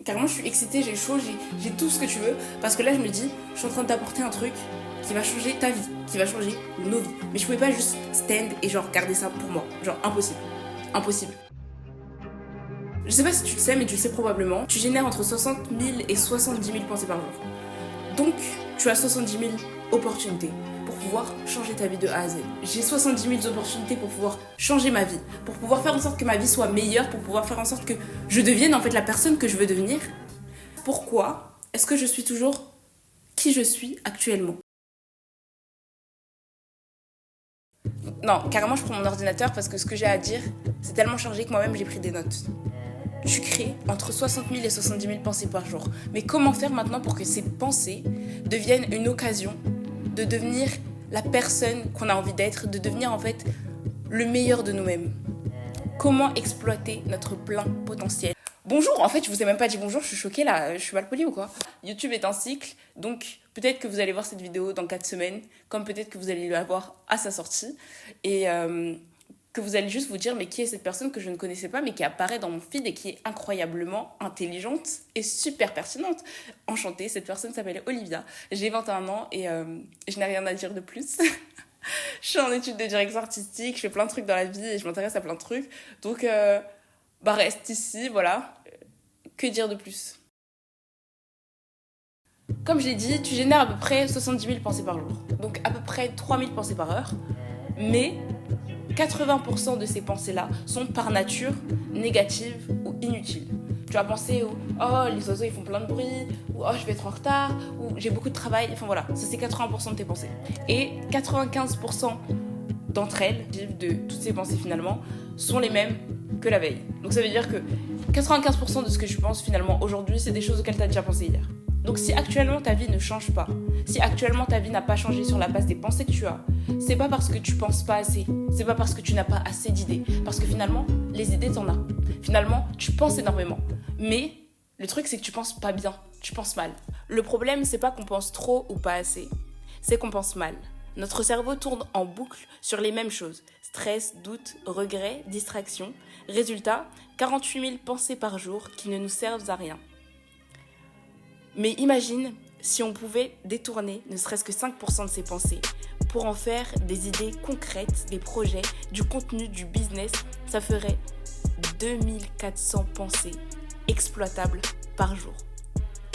carrément, je suis excitée, j'ai chaud, j'ai tout ce que tu veux. Parce que là, je me dis, je suis en train de t'apporter un truc qui va changer ta vie, qui va changer nos vies. Mais je pouvais pas juste stand et genre garder ça pour moi. Genre, impossible. Impossible. Je sais pas si tu le sais, mais tu le sais probablement. Tu génères entre 60 000 et 70 000 pensées par jour. Donc, tu as 70 000 opportunités pour pouvoir changer ta vie de A à Z. J'ai 70 000 opportunités pour pouvoir changer ma vie, pour pouvoir faire en sorte que ma vie soit meilleure, pour pouvoir faire en sorte que je devienne en fait la personne que je veux devenir. Pourquoi est-ce que je suis toujours qui je suis actuellement? Non, carrément, je prends mon ordinateur parce que ce que j'ai à dire, c'est tellement chargé que moi-même j'ai pris des notes. Tu crées entre 60 000 et 70 000 pensées par jour. Mais comment faire maintenant pour que ces pensées deviennent une occasion de devenir la personne qu'on a envie d'être, de devenir en fait le meilleur de nous-mêmes? Comment exploiter notre plein potentiel? Bonjour, en fait je vous ai même pas dit bonjour, je suis choquée là, je suis mal polie ou quoi? YouTube est un cycle, donc peut-être que vous allez voir cette vidéo dans 4 semaines, comme peut-être que vous allez la voir à sa sortie, et que vous allez juste vous dire mais qui est cette personne que je ne connaissais pas mais qui apparaît dans mon feed et qui est incroyablement intelligente et super pertinente. Enchantée, cette personne s'appelle Olivia, j'ai 21 ans et je n'ai rien à dire de plus. Je suis en études de direction artistique, je fais plein de trucs dans la vie et je m'intéresse à plein de trucs, donc reste ici, voilà. Que dire de plus? Comme je l'ai dit, tu génères à peu près 70 000 pensées par jour, donc à peu près 3 000 pensées par heure, mais 80% de ces pensées-là sont par nature négatives ou inutiles. Tu vas penser au « oh, les oiseaux ils font plein de bruit » ou « oh, je vais être en retard » ou « j'ai beaucoup de travail », enfin voilà, ça c'est 80% de tes pensées. Et 95% d'entre elles, de toutes ces pensées finalement, sont les mêmes que la veille. Donc ça veut dire que 95% de ce que je pense finalement aujourd'hui, c'est des choses auxquelles tu as déjà pensé hier. Donc si actuellement ta vie ne change pas, si actuellement ta vie n'a pas changé sur la base des pensées que tu as, c'est pas parce que tu penses pas assez, c'est pas parce que tu n'as pas assez d'idées, parce que finalement, les idées t'en as. Finalement, tu penses énormément. Mais le truc c'est que tu penses pas bien, tu penses mal. Le problème c'est pas qu'on pense trop ou pas assez, c'est qu'on pense mal. Notre cerveau tourne en boucle sur les mêmes choses. Stress, doute, regret, distraction. Résultat, 48 000 pensées par jour qui ne nous servent à rien. Mais imagine si on pouvait détourner ne serait-ce que 5% de ces pensées pour en faire des idées concrètes, des projets, du contenu, du business. Ça ferait 2400 pensées exploitables par jour.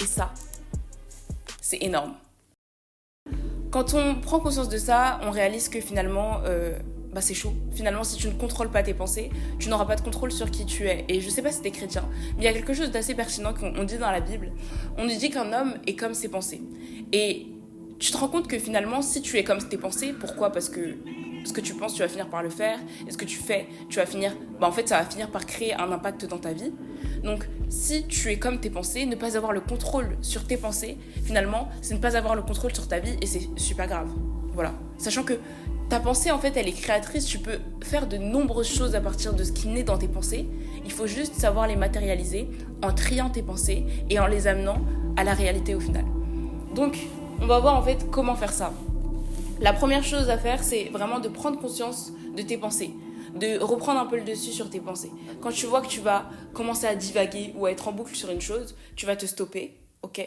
Et ça, c'est énorme. Quand on prend conscience de ça, on réalise que finalement, c'est chaud. Finalement, si tu ne contrôles pas tes pensées, tu n'auras pas de contrôle sur qui tu es. Et je sais pas si t'es chrétien, mais il y a quelque chose d'assez pertinent qu'on dit dans la Bible. On nous dit qu'un homme est comme ses pensées. Et tu te rends compte que finalement, si tu es comme tes pensées, pourquoi? Parce que ce que tu penses, tu vas finir par le faire. Et ce que tu fais, tu vas finir... en fait, ça va finir par créer un impact dans ta vie. Donc, si tu es comme tes pensées, ne pas avoir le contrôle sur tes pensées, finalement, c'est ne pas avoir le contrôle sur ta vie et c'est super grave. Voilà. Sachant que ta pensée, en fait, elle est créatrice. Tu peux faire de nombreuses choses à partir de ce qui naît dans tes pensées. Il faut juste savoir les matérialiser en triant tes pensées et en les amenant à la réalité au final. Donc, on va voir en fait comment faire ça. La première chose à faire, c'est vraiment de prendre conscience de tes pensées, de reprendre un peu le dessus sur tes pensées. Quand tu vois que tu vas commencer à divaguer ou à être en boucle sur une chose, tu vas te stopper, ok?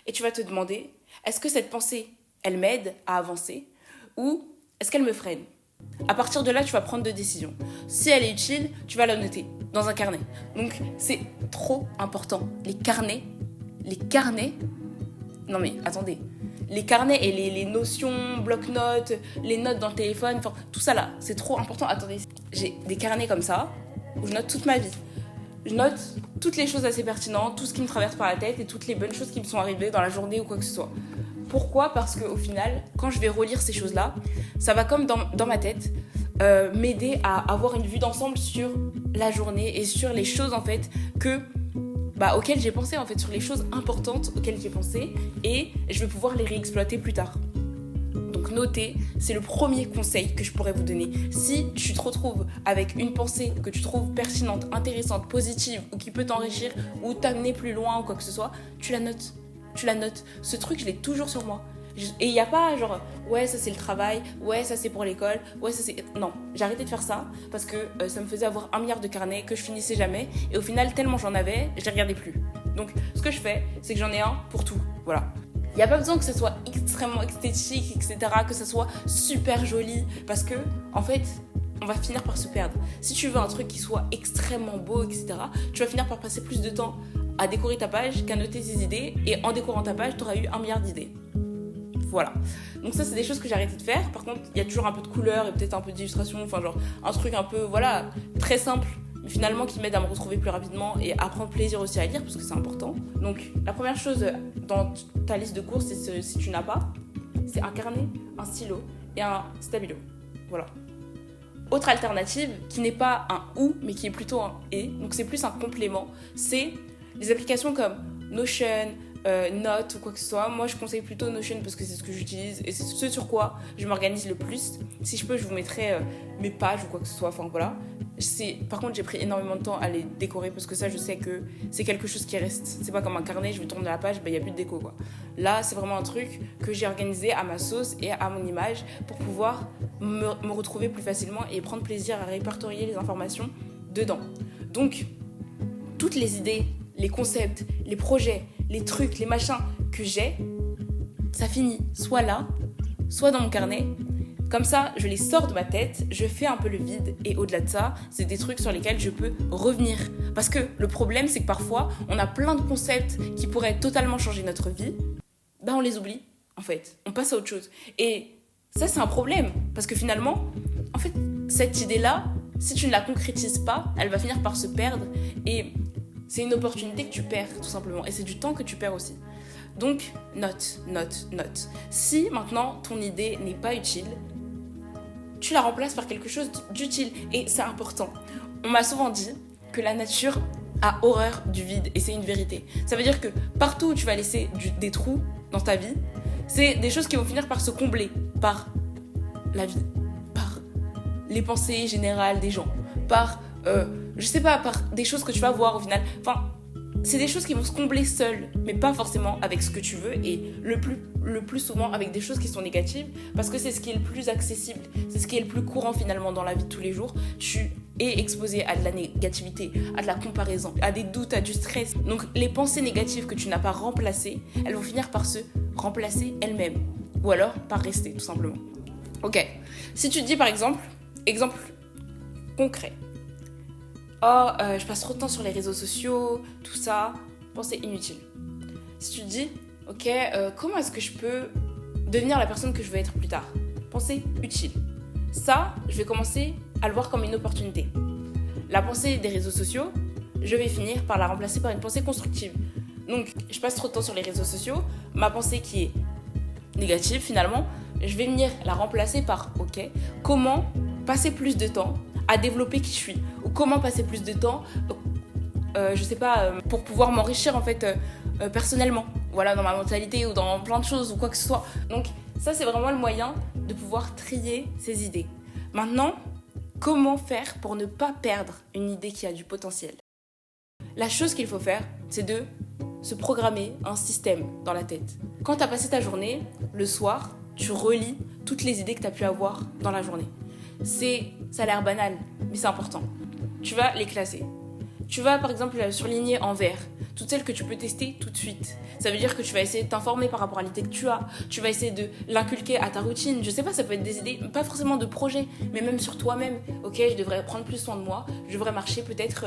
Et tu vas te demander, est-ce que cette pensée, elle m'aide à avancer ou est-ce qu'elle me freine? À partir de là, tu vas prendre deux décisions. Si elle est utile, tu vas la noter dans un carnet. Donc, c'est trop important. Les carnets, non mais attendez, les carnets et les notions, bloc-notes, les notes dans le téléphone, enfin tout ça là, c'est trop important. Attendez, j'ai des carnets comme ça où je note toute ma vie. Je note toutes les choses assez pertinentes, tout ce qui me traverse par la tête et toutes les bonnes choses qui me sont arrivées dans la journée ou quoi que ce soit. Pourquoi? Parce qu'au final, quand je vais relire ces choses-là, ça va comme dans ma tête m'aider à avoir une vue d'ensemble sur la journée et sur les choses en fait auxquelles j'ai pensé, en fait, sur les choses importantes auxquelles j'ai pensé et je vais pouvoir les réexploiter plus tard. Donc noter, c'est le premier conseil que je pourrais vous donner. Si tu te retrouves avec une pensée que tu trouves pertinente, intéressante, positive ou qui peut t'enrichir ou t'amener plus loin ou quoi que ce soit, tu la notes. Ce truc, je l'ai toujours sur moi. Et il n'y a pas genre, ouais, ça c'est le travail, ouais, ça c'est pour l'école, ouais, ça c'est... Non, j'ai arrêté de faire ça parce que ça me faisait avoir 1 milliard de carnets que je finissais jamais. Et au final, tellement j'en avais, je les regardais plus. Donc ce que je fais, c'est que j'en ai un pour tout. Voilà. Il n'y a pas besoin que ce soit extrêmement esthétique, etc., que ce soit super joli, parce que, en fait, on va finir par se perdre. Si tu veux un truc qui soit extrêmement beau, etc., tu vas finir par passer plus de temps à décorer ta page qu'à noter tes idées, et en décorant ta page, tu auras eu 1 milliard d'idées. Voilà. Donc ça, c'est des choses que j'ai arrêté de faire. Par contre, il y a toujours un peu de couleur et peut-être un peu d'illustration, enfin genre un truc un peu, voilà, très simple, mais finalement qui m'aide à me retrouver plus rapidement et à prendre plaisir aussi à lire, parce que c'est important. Donc la première chose dans ta liste de courses, si tu n'as pas, c'est un carnet, un stylo et un stabilo. Voilà. Autre alternative, qui n'est pas un ou, mais qui est plutôt un et, donc c'est plus un complément, c'est les applications comme Notion, Notes ou quoi que ce soit. Moi, je conseille plutôt Notion parce que c'est ce que j'utilise et c'est ce sur quoi je m'organise le plus. Si je peux, je vous mettrai mes pages ou quoi que ce soit. Enfin, voilà. Par contre, j'ai pris énormément de temps à les décorer parce que ça, je sais que c'est quelque chose qui reste. C'est pas comme un carnet, je vais tourner la page, il n'y a plus de déco, quoi. Là, c'est vraiment un truc que j'ai organisé à ma sauce et à mon image pour pouvoir me retrouver plus facilement et prendre plaisir à répertorier les informations dedans. Donc, toutes les idées, les concepts, les projets, les trucs, les machins que j'ai, ça finit soit là, soit dans mon carnet. Comme ça, je les sors de ma tête, je fais un peu le vide et au-delà de ça, c'est des trucs sur lesquels je peux revenir. Parce que le problème, c'est que parfois, on a plein de concepts qui pourraient totalement changer notre vie, on les oublie, en fait. On passe à autre chose. Et ça, c'est un problème. Parce que finalement, en fait, cette idée-là, si tu ne la concrétises pas, elle va finir par se perdre et c'est une opportunité que tu perds, tout simplement. Et c'est du temps que tu perds aussi. Donc, note. Si maintenant, ton idée n'est pas utile, tu la remplaces par quelque chose d'utile. Et c'est important. On m'a souvent dit que la nature a horreur du vide. Et c'est une vérité. Ça veut dire que partout où tu vas laisser des trous dans ta vie, c'est des choses qui vont finir par se combler par la vie, par les pensées générales des gens, par... je sais pas, par des choses que tu vas voir au final. Enfin, c'est des choses qui vont se combler seules, mais pas forcément avec ce que tu veux et le plus souvent avec des choses qui sont négatives parce que c'est ce qui est le plus accessible, c'est ce qui est le plus courant finalement dans la vie de tous les jours. Tu es exposé à de la négativité, à de la comparaison, à des doutes, à du stress. Donc les pensées négatives que tu n'as pas remplacées, elles vont finir par se remplacer elles-mêmes ou alors par rester tout simplement. Ok, si tu te dis par exemple concret, je passe trop de temps sur les réseaux sociaux, tout ça, pensée inutile. Si tu te dis, ok, comment est-ce que je peux devenir la personne que je veux être plus tard? Pensée utile. Ça, je vais commencer à le voir comme une opportunité. La pensée des réseaux sociaux, je vais finir par la remplacer par une pensée constructive. Donc, je passe trop de temps sur les réseaux sociaux, ma pensée qui est négative finalement, je vais venir la remplacer par, ok, comment passer plus de temps à développer qui je suis, ou comment passer plus de temps, je sais pas, pour pouvoir m'enrichir en fait personnellement, voilà, dans ma mentalité ou dans plein de choses ou quoi que ce soit. Donc ça, c'est vraiment le moyen de pouvoir trier ses idées. Maintenant, comment faire pour ne pas perdre une idée qui a du potentiel? La chose qu'il faut faire, c'est de se programmer un système dans la tête. Quand tu as passé ta journée, le soir, tu relis toutes les idées que tu as pu avoir dans la journée. Ça a l'air banal, mais c'est important. Tu vas les classer. Tu vas par exemple surligner en vert toutes celles que tu peux tester tout de suite. Ça veut dire que tu vas essayer de t'informer par rapport à l'idée que tu as. Tu vas essayer de l'inculquer à ta routine. Je sais pas, ça peut être des idées, pas forcément de projet, mais même sur toi-même. Ok, je devrais prendre plus soin de moi. Je devrais marcher peut-être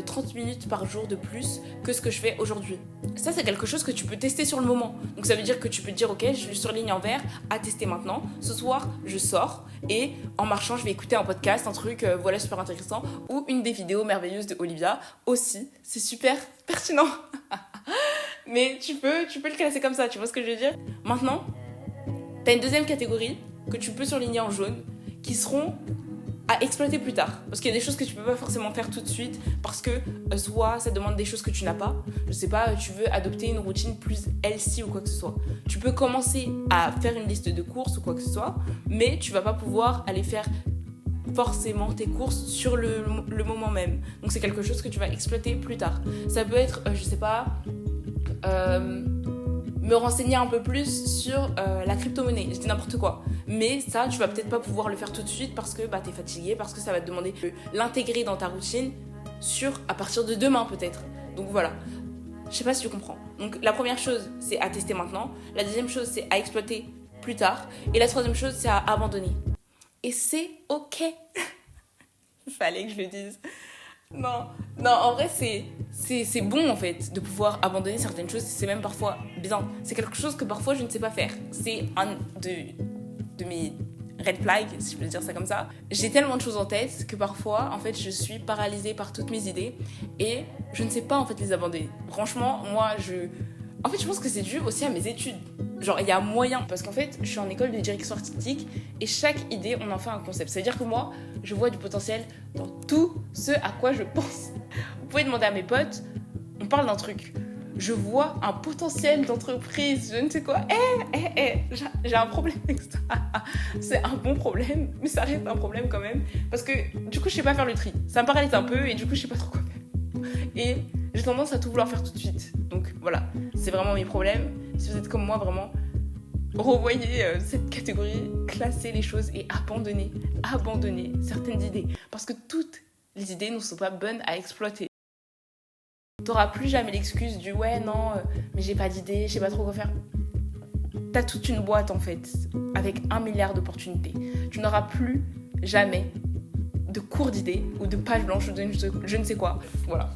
30 minutes par jour de plus que ce que je fais aujourd'hui. Ça, c'est quelque chose que tu peux tester sur le moment. Donc ça veut dire que tu peux te dire, ok, je surligne en vert à tester maintenant. Ce soir, je sors et en marchant, je vais écouter un podcast, un truc voilà, super intéressant ou une des vidéos merveilleuses de Olivia aussi. C'est super pertinent. Mais tu peux le classer comme ça, tu vois ce que je veux dire? Maintenant, t'as une deuxième catégorie que tu peux surligner en jaune qui seront à exploiter plus tard. Parce qu'il y a des choses que tu peux pas forcément faire tout de suite parce que soit ça demande des choses que tu n'as pas. Je sais pas, tu veux adopter une routine plus healthy ou quoi que ce soit. Tu peux commencer à faire une liste de courses ou quoi que ce soit, mais tu vas pas pouvoir aller faire forcément tes courses sur le moment même. Donc c'est quelque chose que tu vas exploiter plus tard. Ça peut être, je sais pas, me renseigner un peu plus sur la crypto-monnaie. Je dis n'importe quoi. Mais ça, tu vas peut-être pas pouvoir le faire tout de suite parce que t'es fatigué, parce que ça va te demander de l'intégrer dans ta routine à partir de demain peut-être. Donc voilà. Je sais pas si tu comprends. Donc la première chose, c'est à tester maintenant. La deuxième chose, c'est à exploiter plus tard. Et la troisième chose, c'est à abandonner. Et c'est ok. Fallait que je le dise. Non, en vrai, c'est bon en fait de pouvoir abandonner certaines choses. C'est même parfois bien. C'est quelque chose que parfois je ne sais pas faire. C'est un de mes red flags, si je peux dire ça comme ça. J'ai tellement de choses en tête que parfois, en fait, je suis paralysée par toutes mes idées et je ne sais pas en fait les abandonner. Franchement, en fait, je pense que c'est dû aussi à mes études. Genre, il y a moyen. Parce qu'en fait, je suis en école de direction artistique et chaque idée, on en fait un concept. Ça veut dire que moi, je vois du potentiel dans tout ce à quoi je pense. Vous pouvez demander à mes potes, on parle d'un truc. Je vois un potentiel d'entreprise, je ne sais quoi. J'ai un problème avec ça. C'est un bon problème, mais ça reste un problème quand même. Parce que du coup, je sais pas faire le tri. Ça me paralyse un peu et du coup, je sais pas trop quoi faire. Et j'ai tendance à tout vouloir faire tout de suite. Donc voilà, c'est vraiment mes problèmes. Si vous êtes comme moi, vraiment, revoyez cette catégorie, classez les choses et abandonnez certaines idées. Parce que toutes les idées ne sont pas bonnes à exploiter. T'auras plus jamais l'excuse du ouais, non, mais j'ai pas d'idée, je sais pas trop quoi faire. T'as toute une boîte en fait, avec 1 milliard d'opportunités. Tu n'auras plus jamais de cours d'idées ou de pages blanches ou de je ne sais quoi. Voilà.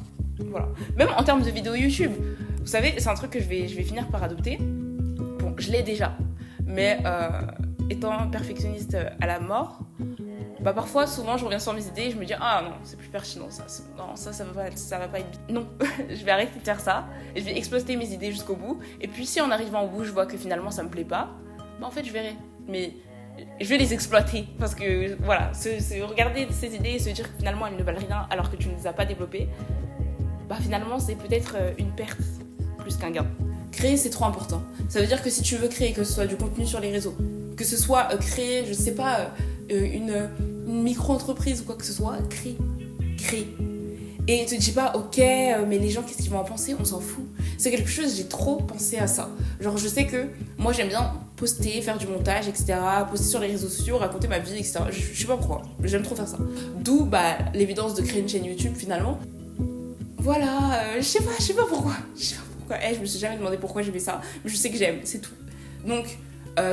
Même en termes de vidéos YouTube, vous savez, c'est un truc que je vais finir par adopter. Bon, je l'ai déjà, mais étant perfectionniste à la mort, bah parfois, souvent, je reviens sur mes idées et je me dis ah non, c'est plus pertinent ça. Non, ça va pas être. Non, je vais arrêter de faire ça et je vais exploiter mes idées jusqu'au bout. Et puis si en arrivant au bout, je vois que finalement ça me plaît pas, bah en fait je verrai. Mais je vais les exploiter parce que voilà, regarder ces idées et se dire que finalement elles ne valent rien alors que tu ne les as pas développées, bah finalement c'est peut-être une perte plus qu'un gain. Créer, c'est trop important. Ça veut dire que si tu veux créer, que ce soit du contenu sur les réseaux, que ce soit créer, je sais pas, une micro-entreprise ou quoi que ce soit, crée. Et te dis pas, ok, mais les gens, qu'est-ce qu'ils vont en penser? On s'en fout. C'est quelque chose, j'ai trop pensé à ça. Genre, je sais que moi, j'aime bien poster, faire du montage, etc., poster sur les réseaux sociaux, raconter ma vie, etc. Je sais pas pourquoi, j'aime trop faire ça. D'où, bah, l'évidence de créer une chaîne YouTube, finalement. Voilà, je sais pas pourquoi. Je me suis jamais demandé pourquoi j'aimais ça, mais je sais que j'aime, c'est tout. Donc,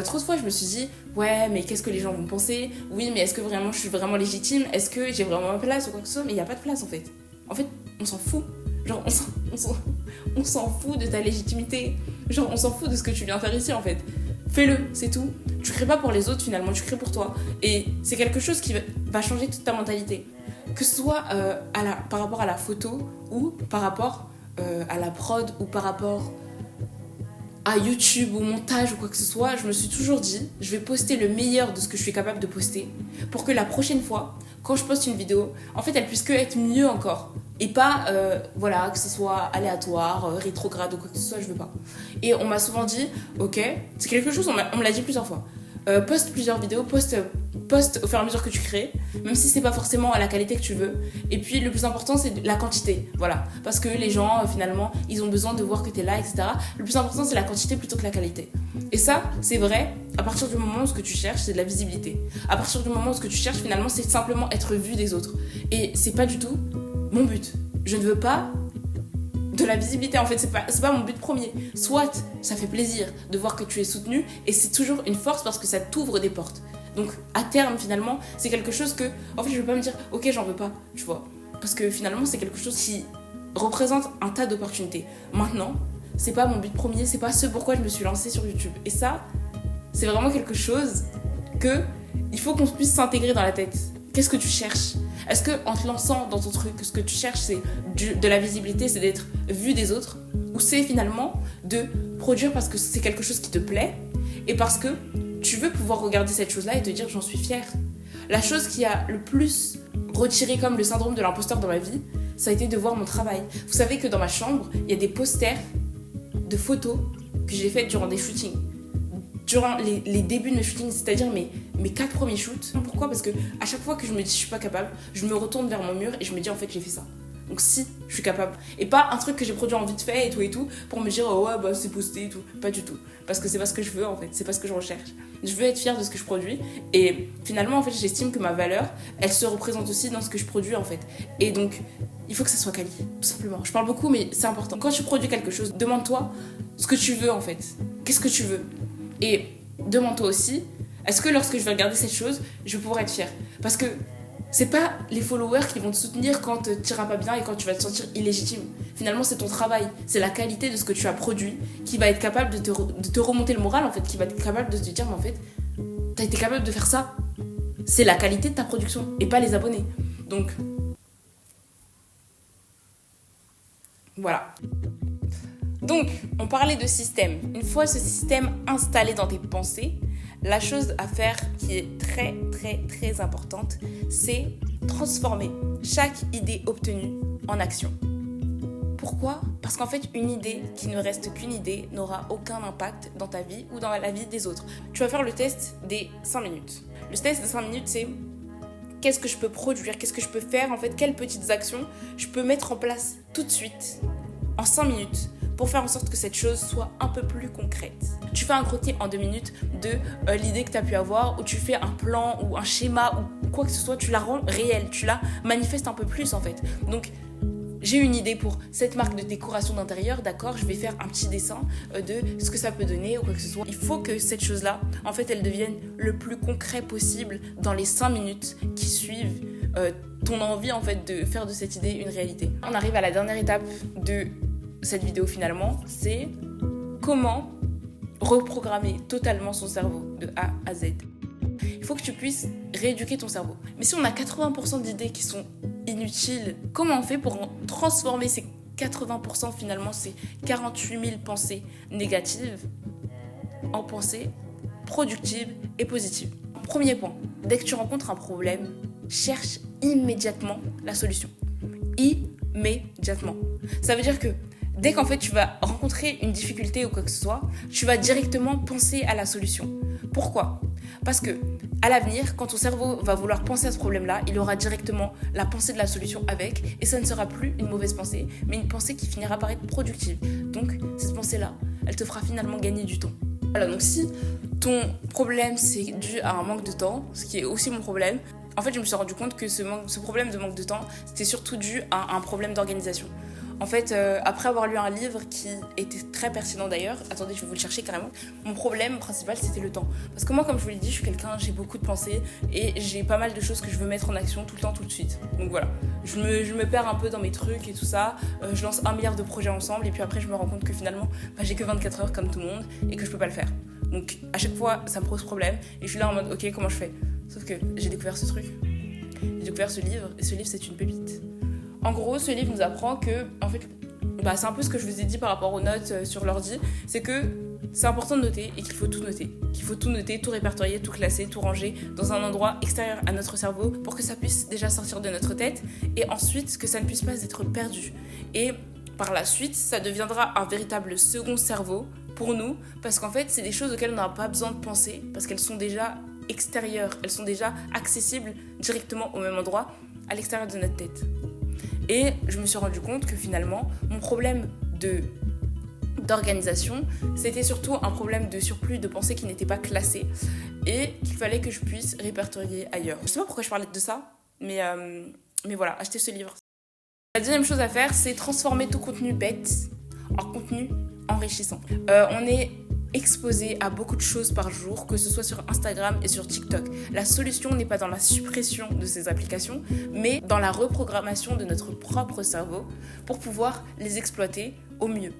trop de fois, je me suis dit, ouais, mais qu'est-ce que les gens vont penser? Oui, mais est-ce que vraiment je suis vraiment légitime? Est-ce que j'ai vraiment ma place ou quoi que ce soit? Mais il n'y a pas de place en fait. En fait, on s'en fout. Genre, on s'en fout de ta légitimité. Genre, on s'en fout de ce que tu viens faire ici en fait. Fais-le, c'est tout. Tu crées pas pour les autres finalement, tu crées pour toi. Et c'est quelque chose qui va changer toute ta mentalité. Que ce soit par rapport à la photo ou par rapport à la prod ou par rapport à YouTube ou montage ou quoi que ce soit, je me suis toujours dit, je vais poster le meilleur de ce que je suis capable de poster pour que la prochaine fois, quand je poste une vidéo, en fait, elle puisse que être mieux encore. Et pas, voilà, que ce soit aléatoire, rétrograde ou quoi que ce soit, je veux pas. Et on m'a souvent dit, ok, c'est quelque chose, on me l'a dit plusieurs fois. Poste plusieurs vidéos, poste au fur et à mesure que tu crées, même si c'est pas forcément à la qualité que tu veux. Et puis le plus important, c'est la quantité, voilà. Parce que les gens, finalement, ils ont besoin de voir que t'es là, etc. Le plus important, c'est la quantité plutôt que la qualité. Et ça, c'est vrai à partir du moment où ce que tu cherches, c'est de la visibilité. À partir du moment où ce que tu cherches, finalement, c'est simplement être vu des autres. Et c'est pas du tout mon but. Je ne veux pas de la visibilité, en fait, c'est pas mon but premier. Soit ça fait plaisir de voir que tu es soutenu et c'est toujours une force parce que ça t'ouvre des portes. Donc à terme, finalement, c'est quelque chose que, en fait, je veux pas me dire ok, j'en veux pas, tu vois, parce que finalement c'est quelque chose qui représente un tas d'opportunités. Maintenant, c'est pas mon but premier, c'est pas ce pourquoi je me suis lancée sur YouTube. Et ça, c'est vraiment quelque chose que il faut qu'on puisse s'intégrer dans la tête. Qu'est-ce que tu cherches? Est-ce que en te lançant dans ton truc, ce que tu cherches, c'est de la visibilité, c'est d'être vu des autres, ou c'est finalement de produire parce que c'est quelque chose qui te plaît et parce que tu veux pouvoir regarder cette chose-là et te dire j'en suis fière. La chose qui a le plus retiré comme le syndrome de l'imposteur dans ma vie, ça a été de voir mon travail. Vous savez que dans ma chambre, il y a des posters de photos que j'ai faites durant des shootings. Durant les débuts de mes shootings, c'est-à-dire mes 4 premiers shoots. Pourquoi? Parce que à chaque fois que je me dis je suis pas capable, je me retourne vers mon mur et je me dis en fait j'ai fait ça. Donc si, je suis capable. Et pas un truc que j'ai produit en vite fait et tout, pour me dire, oh ouais, bah c'est posté et tout. Pas du tout. Parce que c'est pas ce que je veux en fait, c'est pas ce que je recherche. Je veux être fière de ce que je produis. Et finalement, en fait, j'estime que ma valeur, elle se représente aussi dans ce que je produis en fait. Et donc, il faut que ça soit quali, tout simplement. Je parle beaucoup, mais c'est important. Quand tu produis quelque chose, demande-toi ce que tu veux en fait. Qu'est-ce que tu veux? Et demande-toi aussi, est-ce que lorsque je vais regarder cette chose, je vais pouvoir être fière? Parce que c'est pas les followers qui vont te soutenir quand tu n'iras pas bien et quand tu vas te sentir illégitime. Finalement, c'est ton travail, c'est la qualité de ce que tu as produit qui va être capable de te remonter le moral, en fait, qui va être capable de te dire, mais en fait, tu as été capable de faire ça. C'est la qualité de ta production et pas les abonnés. Donc, voilà. Donc, on parlait de système. Une fois ce système installé dans tes pensées, la chose à faire qui est très très très importante, c'est transformer chaque idée obtenue en action. Pourquoi ? Parce qu'en fait, une idée qui ne reste qu'une idée n'aura aucun impact dans ta vie ou dans la vie des autres. Tu vas faire le test des 5 minutes. Le test des 5 minutes, c'est qu'est-ce que je peux produire, qu'est-ce que je peux faire, en fait, quelles petites actions je peux mettre en place tout de suite, en 5 minutes, pour faire en sorte que cette chose soit un peu plus concrète. Tu fais un croquis en 2 minutes de l'idée que tu as pu avoir, ou tu fais un plan ou un schéma ou quoi que ce soit, tu la rends réelle, tu la manifestes un peu plus en fait. Donc, j'ai une idée pour cette marque de décoration d'intérieur, d'accord, je vais faire un petit dessin de ce que ça peut donner ou quoi que ce soit. Il faut que cette chose-là, en fait, elle devienne le plus concret possible dans les 5 minutes qui suivent ton envie en fait de faire de cette idée une réalité. On arrive à la dernière étape de cette vidéo finalement, c'est comment reprogrammer totalement son cerveau de A à Z. Il faut que tu puisses rééduquer ton cerveau. Mais si on a 80% d'idées qui sont inutiles, comment on fait pour transformer ces 80% finalement, ces 48 000 pensées négatives en pensées productives et positives? Premier point, dès que tu rencontres un problème, cherche immédiatement la solution. Immédiatement. Ça veut dire que dès qu'en fait tu vas rencontrer une difficulté ou quoi que ce soit, tu vas directement penser à la solution. Pourquoi ? Parce que à l'avenir, quand ton cerveau va vouloir penser à ce problème-là, il aura directement la pensée de la solution avec, et ça ne sera plus une mauvaise pensée, mais une pensée qui finira par être productive. Donc cette pensée-là, elle te fera finalement gagner du temps. Voilà, donc si ton problème c'est dû à un manque de temps, ce qui est aussi mon problème, en fait je me suis rendu compte que ce problème de manque de temps, c'était surtout dû à un problème d'organisation. En fait, après avoir lu un livre qui était très pertinent d'ailleurs, attendez, je vais vous le chercher carrément, mon problème principal c'était le temps. Parce que moi, comme je vous l'ai dit, je suis quelqu'un, j'ai beaucoup de pensées et j'ai pas mal de choses que je veux mettre en action tout le temps, tout de suite. Donc voilà, je me perds un peu dans mes trucs et tout ça, je lance 1 milliard de projets ensemble et puis après je me rends compte que finalement, j'ai que 24 heures comme tout le monde et que je peux pas le faire. Donc à chaque fois, ça me pose problème et je suis là en mode, ok, comment je fais ? Sauf que j'ai découvert ce truc, j'ai découvert ce livre et ce livre c'est une pépite. En gros, ce livre nous apprend que, en fait, c'est un peu ce que je vous ai dit par rapport aux notes sur l'ordi, c'est que c'est important de noter et qu'il faut tout noter. Qu'il faut tout noter, tout répertorier, tout classer, tout ranger dans un endroit extérieur à notre cerveau pour que ça puisse déjà sortir de notre tête et ensuite que ça ne puisse pas être perdu. Et par la suite, ça deviendra un véritable second cerveau pour nous parce qu'en fait, c'est des choses auxquelles on n'a pas besoin de penser parce qu'elles sont déjà extérieures, elles sont déjà accessibles directement au même endroit à l'extérieur de notre tête. Et je me suis rendu compte que finalement, mon problème d'organisation, c'était surtout un problème de surplus de pensées qui n'étaient pas classées et qu'il fallait que je puisse répertorier ailleurs. Je sais pas pourquoi je parlais de ça, mais voilà, achetez ce livre. La deuxième chose à faire, c'est transformer tout contenu bête en contenu enrichissant. On est exposé à beaucoup de choses par jour, que ce soit sur Instagram et sur TikTok. La solution n'est pas dans la suppression de ces applications, mais dans la reprogrammation de notre propre cerveau pour pouvoir les exploiter au mieux.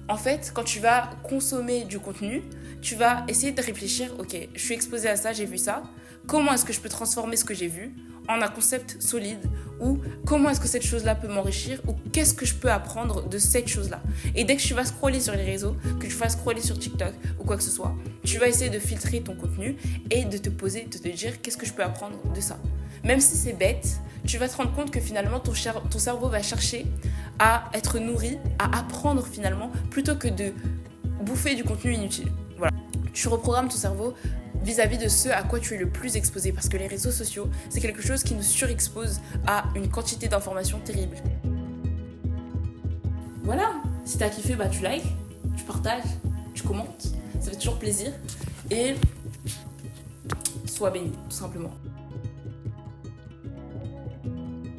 En fait, quand tu vas consommer du contenu, tu vas essayer de réfléchir, ok, je suis exposé à ça, j'ai vu ça, comment est-ce que je peux transformer ce que j'ai vu en un concept solide ou comment est-ce que cette chose-là peut m'enrichir ou qu'est-ce que je peux apprendre de cette chose-là. Et dès que tu vas scroller sur les réseaux, que tu vas scroller sur TikTok ou quoi que ce soit, tu vas essayer de filtrer ton contenu et de te poser, de te dire qu'est-ce que je peux apprendre de ça. Même si c'est bête, tu vas te rendre compte que finalement ton cerveau va chercher à être nourri, à apprendre finalement, plutôt que de bouffer du contenu inutile. Voilà. Tu reprogrammes ton cerveau vis-à-vis de ce à quoi tu es le plus exposé parce que les réseaux sociaux, c'est quelque chose qui nous surexpose à une quantité d'informations terrible. voilà, si t'as kiffé, bah tu likes, tu partages, tu commentes, ça fait toujours plaisir. Et sois béni, tout simplement.